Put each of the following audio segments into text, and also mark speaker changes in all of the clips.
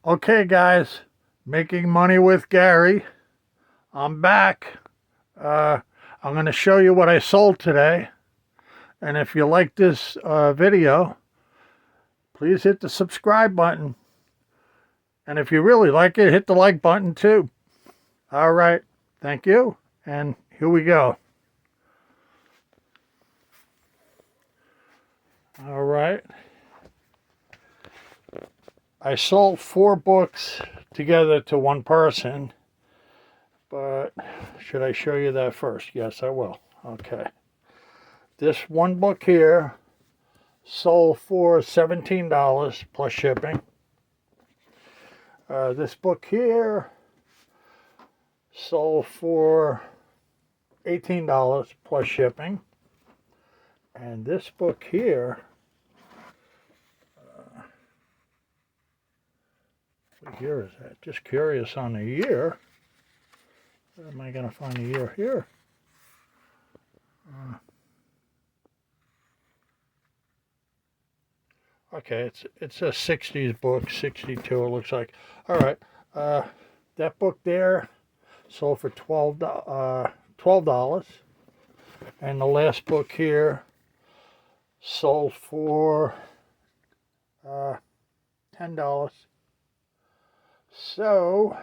Speaker 1: Okay, guys, making money with Gary. I'm back. Uh, I'm going to show you what I sold today. And if you like this video, please hit the subscribe button. And if you really like it, hit the like button too. All right. Thank you. And here we go. All right. I sold 4 books together to one person. But should I show you that first? Yes, I will. Okay. This one book here sold for $17 plus shipping. This book here sold for $18 plus shipping. And this book here, what year is that? Just curious on the year. Where am I going to find the year here? Okay, it's a 60s book, 62 it looks like. All right, that book there sold for $12. And the last book here sold for $10. So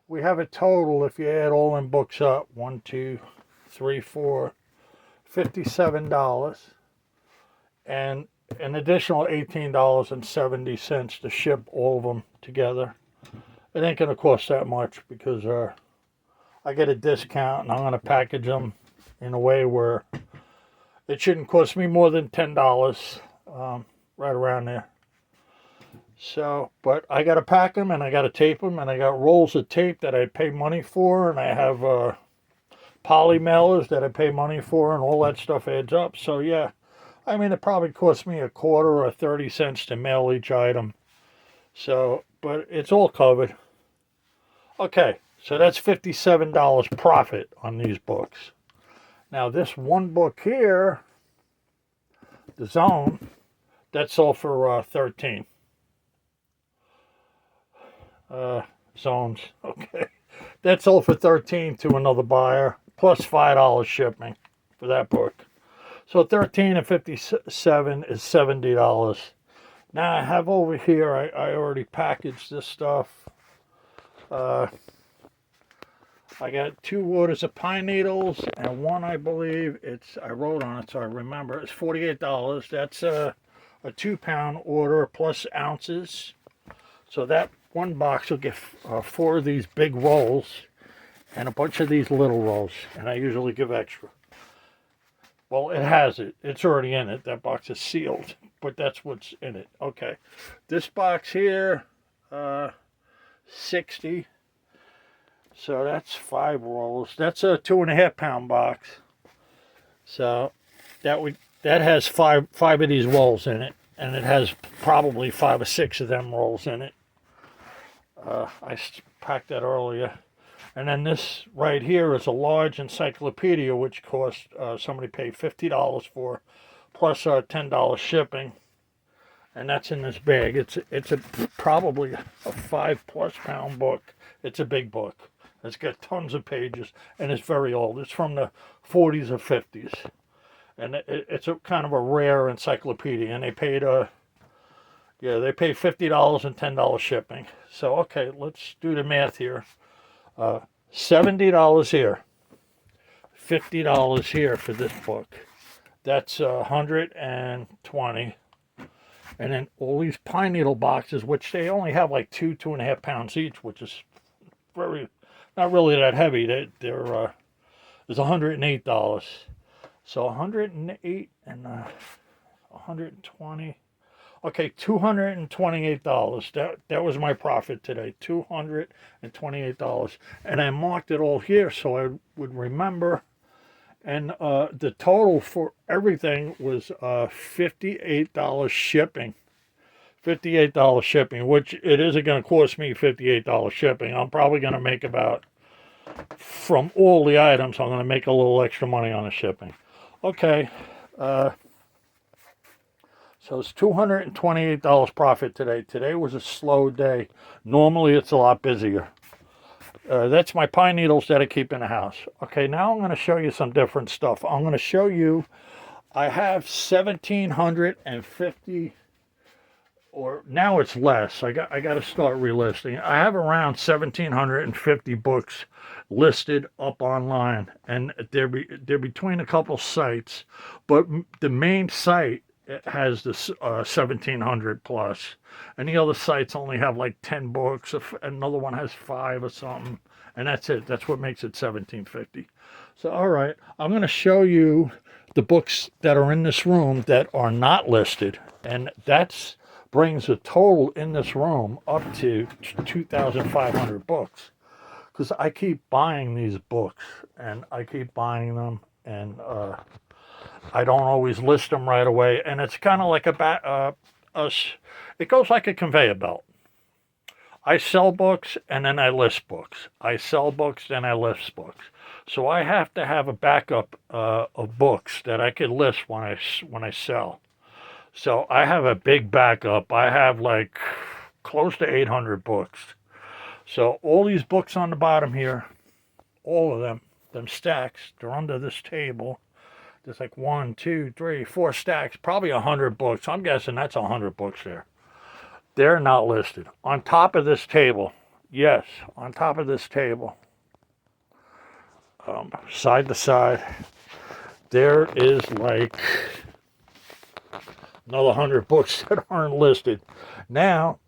Speaker 1: we have a total, if you add all in books up, 1, 2, 3, 4, $57, and an additional $18.70 to ship all of them together. It ain't gonna cost that much because I get a discount and I'm gonna package them in a way where it shouldn't cost me more than $10, right around there. So, but I got to pack them and I got to tape them, and I got rolls of tape that I pay money for, and I have poly mailers that I pay money for, and all that stuff adds up. So yeah, I mean, it probably cost me a quarter or 30 cents to mail each item. So, but it's all covered. Okay, so that's $57 profit on these books. Now this one book here, The Zone, that sold for 13. Zones. Okay. That sold for 13 to another buyer, plus $5 shipping for that book. So 13 and 57 is $70. Now I have over here, I already packaged this stuff. I got 2 orders of pine needles, and one, I believe I wrote on it so I remember, it's $48. That's a 2-pound order plus ounces. So that one box will get 4 of these big rolls and a bunch of these little rolls, and I usually give extra. Well, it has it. It's already in it. That box is sealed, but that's what's in it. Okay. This box here, 60. So that's 5 rolls. That's a 2.5-pound box. So that has five of these rolls in it, and it has probably 5 or 6 of them rolls in it. I packed that earlier. And then this right here is a large encyclopedia, which cost, somebody paid $50 for, plus $10 shipping. And that's in this bag. It's probably a 5+ pound book. It's a big book. It's got tons of pages, and it's very old. It's from the 40s or 50s. And it's a kind of a rare encyclopedia, and they paid they paid $50 and $10 shipping. So, okay, let's do the math here. $70 here. $50 here for this book. That's 120. And then all these pine needle boxes, which they only have like 2.5 pounds each, which is not really that heavy. They're is $108. So 108 and 120. Okay, $228. That was my profit today, $228. And I marked it all here so I would remember. And the total for everything was $58 shipping. $58 shipping, which it isn't going to cost me $58 shipping. I'm probably going to make about, from all the items, I'm going to make a little extra money on the shipping. Okay. So it's $228 profit today. Today was a slow day. Normally it's a lot busier. That's my pine needles that I keep in the house. Okay, now I'm going to show you some different stuff. I'm going to show you, I have 1,750, or now it's less. I got to start relisting. I have around 1,750 books listed up online, and they're between a couple sites, but the main site has this 1,700 plus, and the other sites only have like 10 books. Another one has 5 or something, and that's it. That's what makes it 1,750. So, all right, I'm going to show you the books that are in this room that are not listed, and that's brings the total in this room up to 2,500 books. Because I keep buying these books, and I keep buying them, and I don't always list them right away. And it's kind of like it goes like a conveyor belt. I sell books, and then I list books. I sell books, then I list books. So I have to have a backup of books that I can list when I sell. So I have a big backup. I have like close to 800 books. So all these books on the bottom here, all of them stacks, they're under this table. There's like 1, 2, 3, 4 stacks, probably 100 books. I'm guessing that's 100 books there. They're not listed. On top of this table, yes, on top of this table, side to side, there is like another 100 books that aren't listed. Now,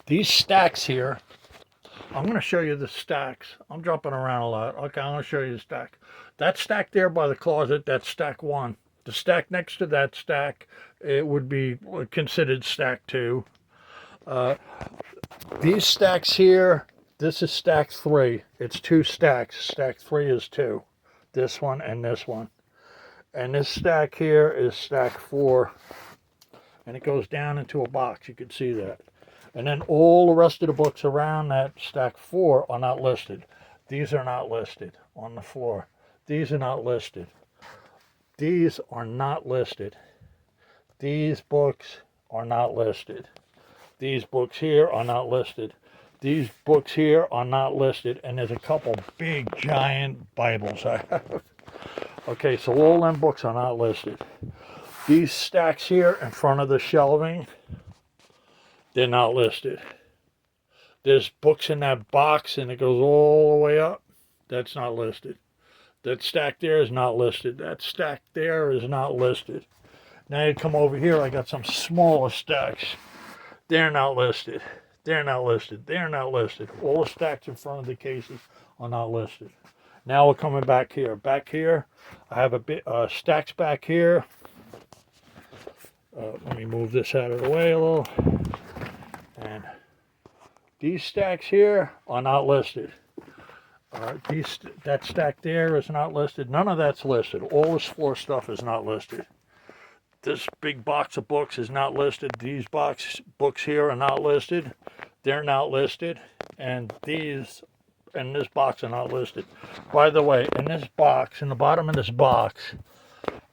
Speaker 1: these stacks here, I'm going to show you the stacks. I'm jumping around a lot. Okay, I'm going to show you the stack. That stack there by the closet, that's stack 1. The stack next to that stack, it would be considered stack 2. These stacks here, this is stack 3. It's 2 stacks. Stack 3 is 2. This one and this one. And this stack here is stack 4. And it goes down into a box. You can see that. And then all the rest of the books around that stack 4 are not listed. These are not listed on the floor. These are not listed. These are not listed. These books are not listed. These books here are not listed. These books here are not listed. And there's a couple big giant Bibles I have. Okay, so all them books are not listed. These stacks here in front of the shelving, they're not listed. There's books in that box and it goes all the way up. That's not listed. That stack there is not listed. That stack there is not listed. Now you come over here, I got some smaller stacks. They're not listed. They're not listed. They're not listed. All the stacks in front of the cases are not listed. Now we're coming back here. Back here, I have a bit stacks back here. Let me move this out of the way a little. And these stacks here are not listed. That stack there is not listed. None of that's listed. All this floor stuff is not listed. This big box of books is not listed. These books here are not listed. They're not listed. And these and this box are not listed. By the way, in this box, in the bottom of this box,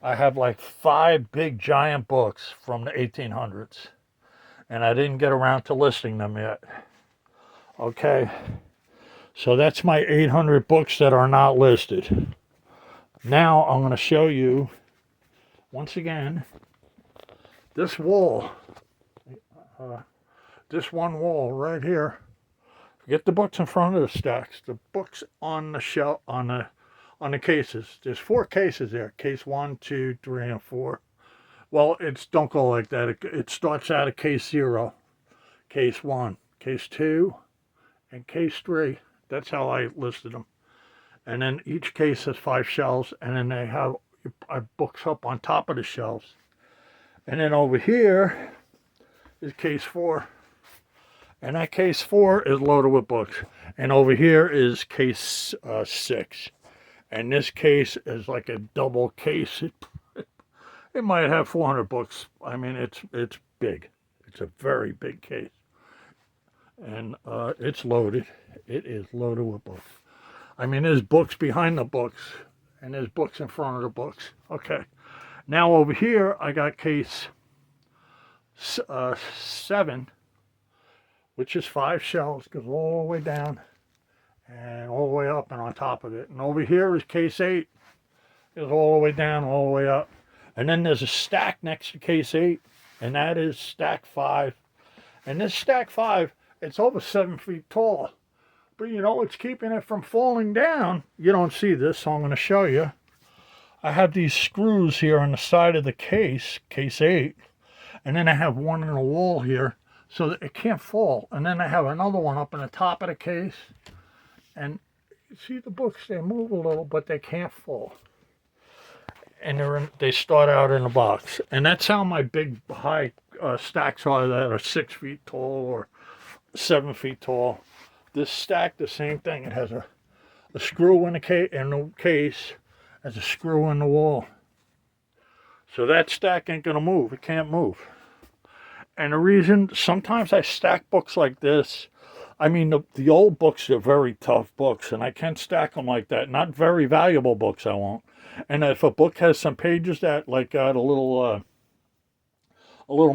Speaker 1: I have like 5 big giant books from the 1800s. And I didn't get around to listing them yet. Okay. So that's my 800 books that are not listed. Now I'm going to show you, once again, this wall. This one wall right here. Forget the books in front of the stacks. The books on the shelf, on the cases. There's 4 cases there. Case 1, 2, 3, and 4. Well, don't go like that. It starts out at case 0, case 1, case 2, and case 3. That's how I listed them. And then each case has 5 shelves, and then they have books up on top of the shelves. And then over here is case 4. And that case 4 is loaded with books. And over here is case 6. And this case is like a double case. It might have 400 books. I mean, it's big. It's a very big case. And it's loaded. It is loaded with books. I mean, there's books behind the books. And there's books in front of the books. Okay. Now over here, I got case 7, which is 5 shelves, goes all the way down and all the way up and on top of it. And over here is case 8, goes all the way down, all the way up. And then there's a stack next to case 8, and that is stack 5. And this stack 5, it's over 7 feet tall. But you know what's keeping it from falling down? You don't see this, so I'm going to show you. I have these screws here on the side of the case 8, and then I have one in the wall here so that it can't fall. And then I have another one up in the top of the case. And you see the books, they move a little, but they can't fall. And they start out in a box. And that's how my big high stacks are that are 6 feet tall or 7 feet tall. This stack, the same thing. It has a screw in the case, has a screw in the wall. So that stack ain't gonna move. It can't move. And the reason, sometimes I stack books like this. I mean, the old books are very tough books, and I can't stack them like that. Not very valuable books, I won't. And if a book has some pages that like got a little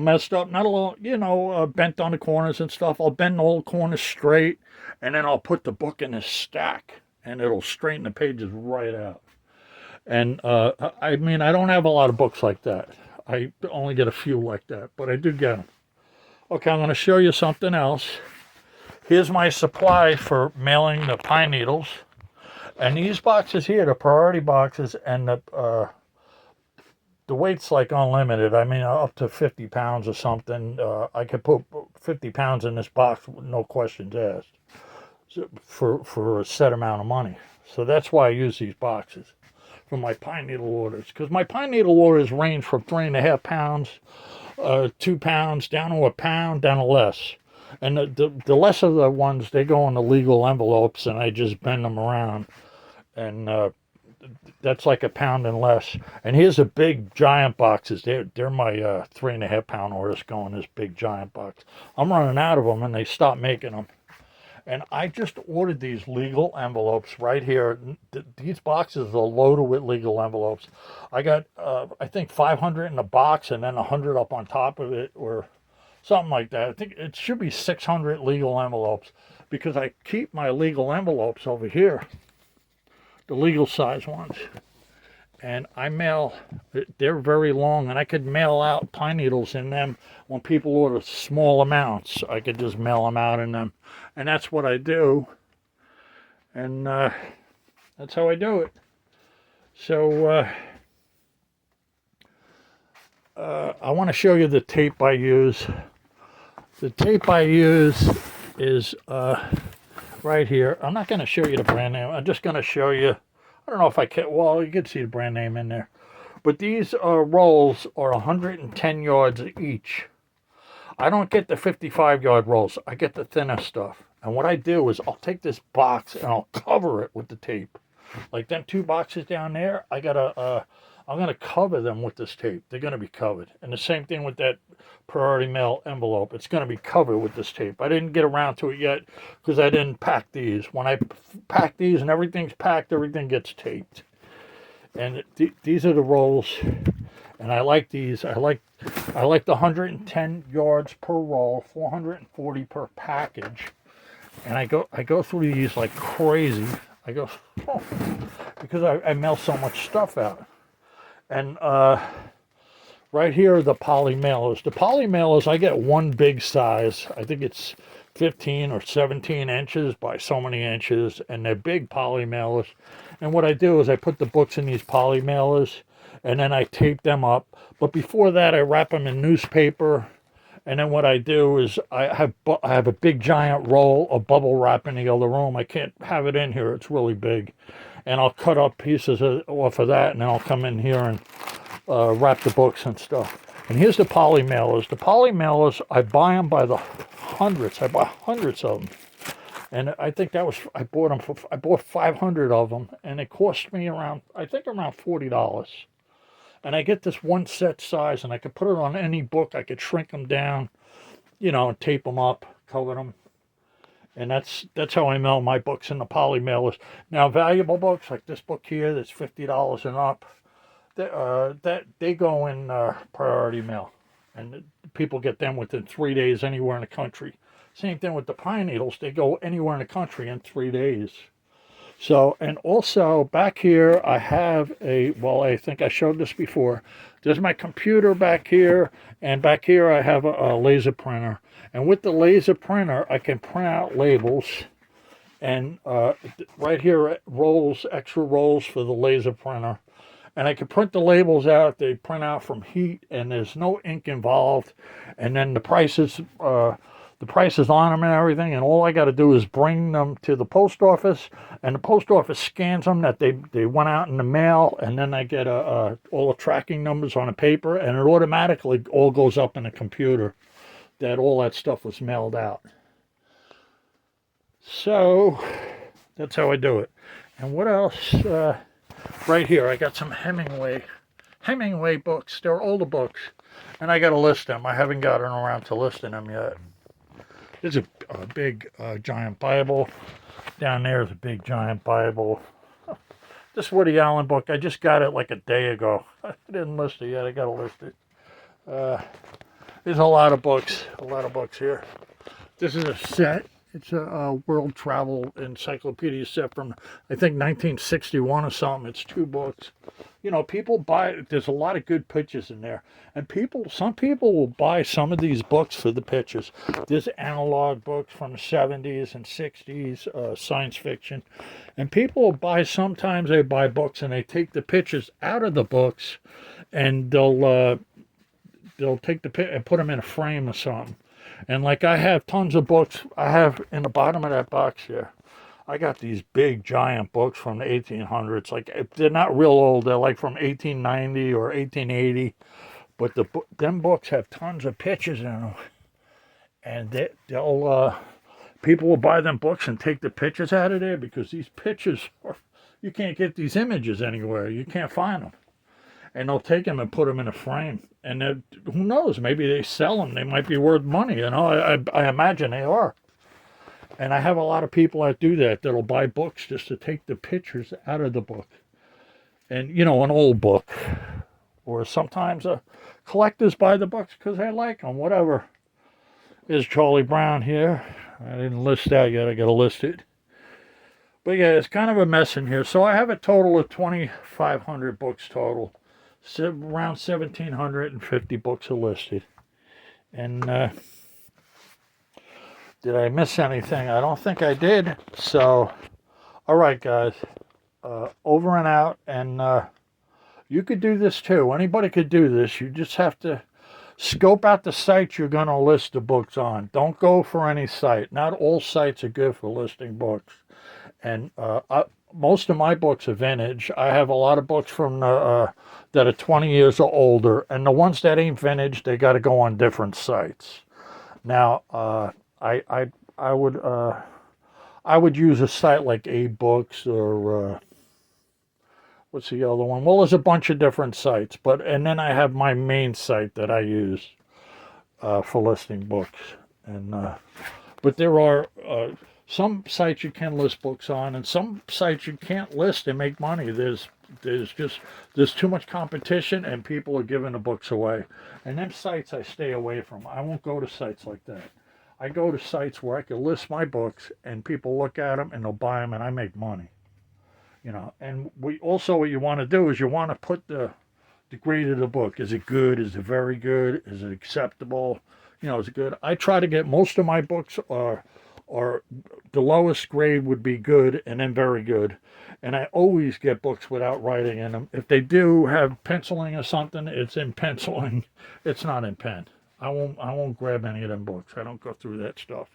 Speaker 1: messed up, not a little, bent on the corners and stuff, I'll bend all the corners straight, and then I'll put the book in a stack, and it'll straighten the pages right out. And I mean, I don't have a lot of books like that. I only get a few like that, but I do get them. Okay, I'm going to show you something else. Here's my supply for mailing the pine needles. And these boxes here, the priority boxes, and the weight's like unlimited. I mean, up to 50 pounds or something. I could put 50 pounds in this box with no questions asked for a set amount of money. So that's why I use these boxes for my pine needle orders. Because my pine needle orders range from 3.5 pounds, 2 pounds, down to a pound, down to less. And the less of the ones, they go in the legal envelopes, and I just bend them around. And that's like a pound and less. And here's the big giant boxes. They're my 3.5 pound orders going in this big giant box. I'm running out of them, and they stopped making them. And I just ordered these legal envelopes right here. These boxes are loaded with legal envelopes. I got, I think, 500 in the box, and then 100 up on top of it, or something like that. I think it should be 600 legal envelopes, because I keep my legal envelopes over here, the legal size ones. And I mail, they're very long, and I could mail out pine needles in them when people order small amounts. I could just mail them out in them. And that's what I do. And that's how I do it. So I want to show you the tape I use. The tape I use is right here. I'm not going to show you the brand name. I'm just going to show you. I don't know if I can. Well, you can see the brand name in there. But these rolls are 110 yards each. I don't get the 55-yard rolls. I get the thinner stuff. And what I do is I'll take this box and I'll cover it with the tape. Like them 2 boxes down there, I'm going to cover them with this tape. They're going to be covered. And the same thing with that priority mail envelope. It's going to be covered with this tape. I didn't get around to it yet because I didn't pack these. When I pack these and everything's packed, everything gets taped. And these are the rolls. And I like these. I like the 110 yards per roll, 440 per package. And I go through these like crazy. I go, because I mail so much stuff out. And right here are the poly mailers. The poly mailers, I get one big size. I think it's 15 or 17 inches by so many inches. And they're big poly mailers. And what I do is I put the books in these poly mailers, and then I tape them up. But before that, I wrap them in newspaper. And then what I do is I have a big giant roll of bubble wrap in the other room. I can't have it in here. It's really big. And I'll cut up pieces off of that, and then I'll come in here and wrap the books and stuff. And here's the poly mailers. The poly mailers, I buy them by the hundreds. I buy hundreds of them. And I think I bought 500 of them, and it cost me around $40. And I get this one set size, and I could put it on any book. I could shrink them down, and tape them up, cover them. And that's how I mail my books in the poly mailers. Now, valuable books like this book here, that's $50 and up. that they go in priority mail, and people get them within 3 days anywhere in the country. Same thing with the pine needles; they go anywhere in the country in 3 days. So, and also back here, I have well, I think I showed this before. There's my computer back here, and back here I have a laser printer. And with the laser printer, I can print out labels. And right here, extra rolls for the laser printer. And I can print the labels out. They print out from heat, and there's no ink involved. And then the prices on them and everything, and all I got to do is bring them to the post office, and the post office scans them that they went out in the mail, and then I get all the tracking numbers on a paper, and it automatically all goes up in the computer that all that stuff was mailed out. So that's how I do it. And what else? Right here, I got some Hemingway books. They're older books, and I got to list them. I haven't gotten around to listing them yet. There's a big giant Bible. Down there is a big giant Bible. This Woody Allen book, I just got it like a day ago. I didn't list it yet. I got to list it. There's a lot of books here. This is a set. It's a world travel encyclopedia set from, I think, 1961 or something. It's 2 books. You know, people buy, there's a lot of good pictures in there. And some people will buy some of these books for the pictures. There's analog books from the 70s and 60s, science fiction. And people will sometimes they buy books and they take the pictures out of the books, and they'll take the picture and put them in a frame or something. And like I have tons of books. I have in the bottom of that box here, I got these big giant books from the 1800s. Like, they're not real old. They're like from 1890 or 1880. But them books have tons of pictures in them. And people will buy them books and take the pictures out of there, because these pictures, you can't get these images anywhere. You can't find them. And they'll take them and put them in a frame. And who knows, maybe they sell them. They might be worth money, you know. I imagine they are. And I have a lot of people that do that, that'll buy books just to take the pictures out of the book. And, you know, an old book. Or sometimes collectors buy the books because they like them, whatever. There's Charlie Brown here. I didn't list that yet. I got to list it. But yeah, it's kind of a mess in here. So I have a total of 2,500 books total. Around 1,750 books are listed. And did I miss anything? I don't think I did. So, all right, guys. Over and out. And you could do this too. Anybody could do this. You just have to scope out the sites you're going to list the books on. Don't go for any site. Not all sites are good for listing books. And most of my books are vintage. I have a lot of books from that are 20 years or older, and the ones that ain't vintage, they got to go on different sites. Now, I would use a site like A-Books or what's the other one? Well, there's a bunch of different sites, and then I have my main site that I use for listing books. And but there are some sites you can list books on, and some sites you can't list and make money. There's too much competition, and people are giving the books away. And them sites I stay away from. I won't go to sites like that. I go to sites where I can list my books, and people look at them and they'll buy them, and I make money. You know, and what you want to do is you want to put the grade of the book. Is it good? Is it very good? Is it acceptable? You know, is it good? I try to get most of my books are the lowest grade would be good and then very good. And I always get books without writing in them. If they do have penciling or something, it's in penciling. It's not in pen. I won't grab any of them books. I don't go through that stuff.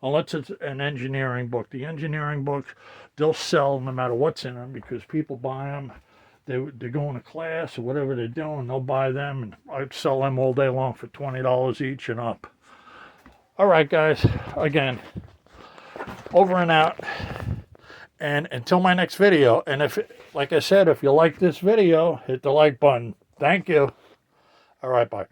Speaker 1: Unless it's an engineering book. The engineering books, they'll sell no matter what's in them, because people buy them. They're going to class or whatever they're doing. They'll buy them, and I'd sell them all day long for $20 each and up. All right, guys. Again, over and out. And until my next video. And like I said, if you like this video, hit the like button. Thank you. All right, bye.